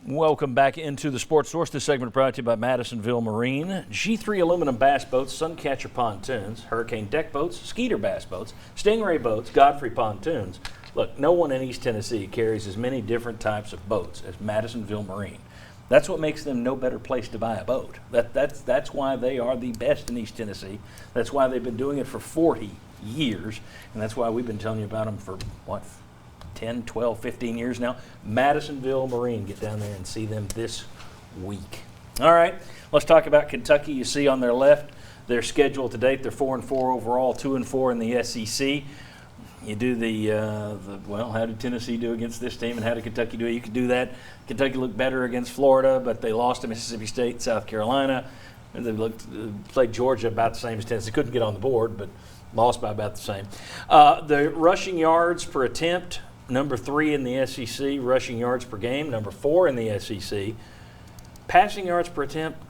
Welcome back into the Sports Source. This segment brought to you by Madisonville Marine. G3 aluminum bass boats, Suncatcher pontoons, Hurricane deck boats, Skeeter bass boats, Stingray boats, Godfrey pontoons. Look, no one in East Tennessee carries as many different types of boats as Madisonville Marine. That's what makes them no better place to buy a boat. That's why they are the best in East Tennessee. That's why they've been doing it for 40 years, and that's why we've been telling you about them for, 10, 12, 15 years now. Madisonville Marine. Get down there and see them this week. All right, let's talk about Kentucky. You see on their left their schedule to date. They're 4-4 overall, 2-4 in the SEC. You do how did Tennessee do against this team and how did Kentucky do it? You could do that. Kentucky looked better against Florida, but they lost to Mississippi State, South Carolina. And they played Georgia about the same as Tennessee. Couldn't get on the board, but lost by about the same. The rushing yards per attempt, number 3 in the SEC. Rushing yards per game, number 4 in the SEC. Passing yards per attempt,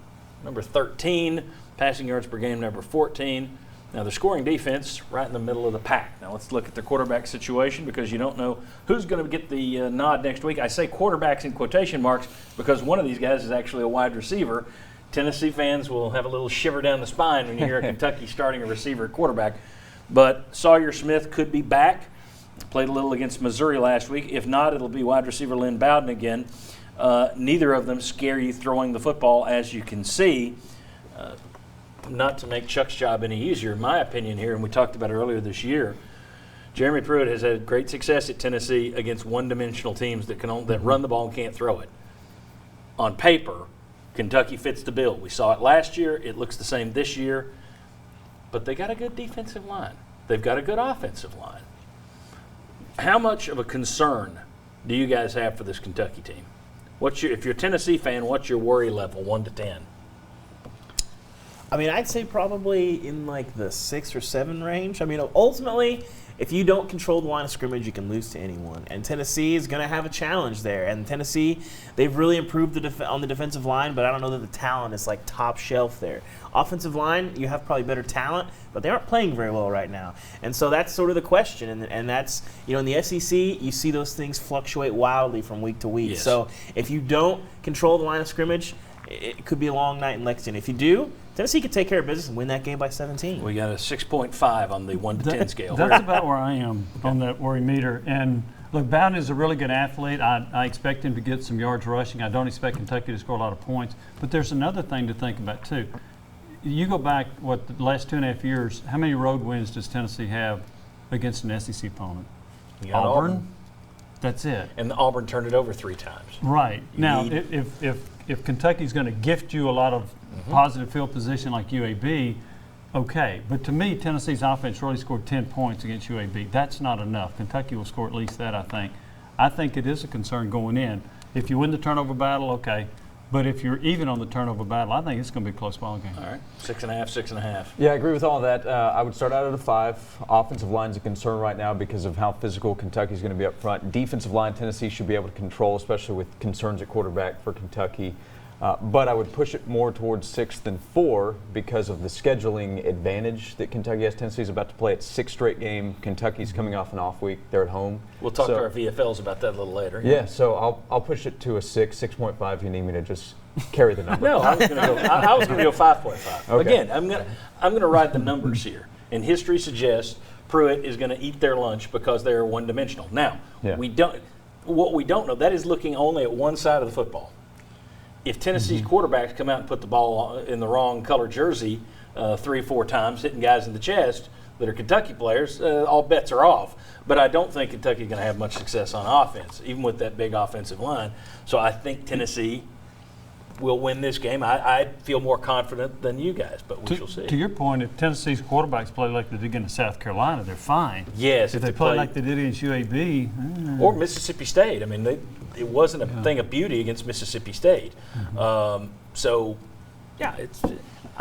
number 13. Passing yards per game, number 14. Now, the scoring defense, right in the middle of the pack. Now, let's look at their quarterback situation because you don't know who's going to get the nod next week. I say quarterbacks in quotation marks because one of these guys is actually a wide receiver. Tennessee fans will have a little shiver down the spine when you hear Kentucky starting a receiver at quarterback. But Sawyer Smith could be back. Played a little against Missouri last week. If not, it'll be wide receiver Lynn Bowden again. Neither of them scare you throwing the football, as you can see. Not to make Chuck's job any easier, in my opinion here, and we talked about it earlier this year, Jeremy Pruitt has had great success at Tennessee against one-dimensional teams that run the ball and can't throw it. On paper, Kentucky fits the bill. We saw it last year. It looks the same this year. But they got a good defensive line. They've got a good offensive line. How much of a concern do you guys have for this Kentucky team? If you're a Tennessee fan, what's your worry level, 1 to 10? I mean, I'd say probably in like the 6 or 7 range. I mean, ultimately, if you don't control the line of scrimmage, you can lose to anyone. And Tennessee is going to have a challenge there. And Tennessee, they've really improved on the defensive line, but I don't know that the talent is like top shelf there. Offensive line, you have probably better talent, but they aren't playing very well right now. And so that's sort of the question. And that's, in the SEC, you see those things fluctuate wildly from week to week. Yes. So if you don't control the line of scrimmage, it could be a long night in Lexington. If you do, Tennessee could take care of business and win that game by 17. We got a 6.5 on the 1 to 10 scale. That's about where I am on that worry meter. And look, Bowden is a really good athlete. I expect him to get some yards rushing. I don't expect Kentucky to score a lot of points. But there's another thing to think about, too. You go back, the last 2.5 years, how many road wins does Tennessee have against an SEC opponent? Auburn. That's it. And Auburn turned it over 3 times. Right. Now, if Kentucky's going to gift you a lot of positive field position like UAB, okay. But to me, Tennessee's offense really scored 10 points against UAB. That's not enough. Kentucky will score at least that, I think. I think it is a concern going in. If you win the turnover battle, okay. But if you're even on the turnover battle, I think it's going to be a close ball game. All right, 6.5, 6.5. Yeah, I agree with all of that. I would start out at a 5. Offensive line's a concern right now because of how physical Kentucky's going to be up front. Defensive line, Tennessee should be able to control, especially with concerns at quarterback for Kentucky. But I would push it more towards 6 than 4 because of the scheduling advantage that Kentucky has. Tennessee's about to play its 6th straight game. Kentucky's coming off an off week. They're at home. We'll talk to our VFLs about that a little later. Yeah, so I'll push it to a 6, 6.5 if you need me to just carry the number. No, I was going to go 5.5. Okay. Again, I'm going to ride the numbers here. And history suggests Pruitt is going to eat their lunch because they are one-dimensional. Now, what we don't know, that is looking only at one side of the football. If Tennessee's quarterbacks come out and put the ball in the wrong color jersey 3 or 4 times, hitting guys in the chest that are Kentucky players, all bets are off. But I don't think Kentucky's going to have much success on offense, even with that big offensive line. So I think Tennessee will win this game. I feel more confident than you guys, but we shall see. To your point, if Tennessee's quarterbacks play like they did against South Carolina, they're fine. Yes. If they play like they did against UAB. Or Mississippi State. I mean, it wasn't a thing of beauty against Mississippi State. I'm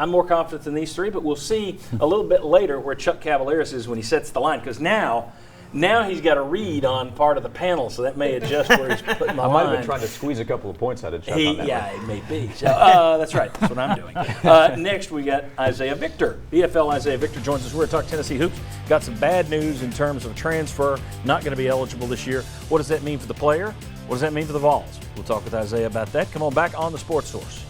more confident than these 3, but we'll see a little bit later where Chuck Cavaleris is when he sets the line, because now he's got a read on part of the panel, so that may adjust where he's putting my line. I might have been trying to squeeze a couple of points out of Chuck on that one. It may be. So, that's right. That's what I'm doing. Next, we got Isaiah Victor. VFL Isaiah Victor joins us. We're going to talk Tennessee hoops. Got some bad news in terms of transfer. Not going to be eligible this year. What does that mean for the player? What does that mean for the Vols? We'll talk with Isaiah about that. Come on back on the Sports Source.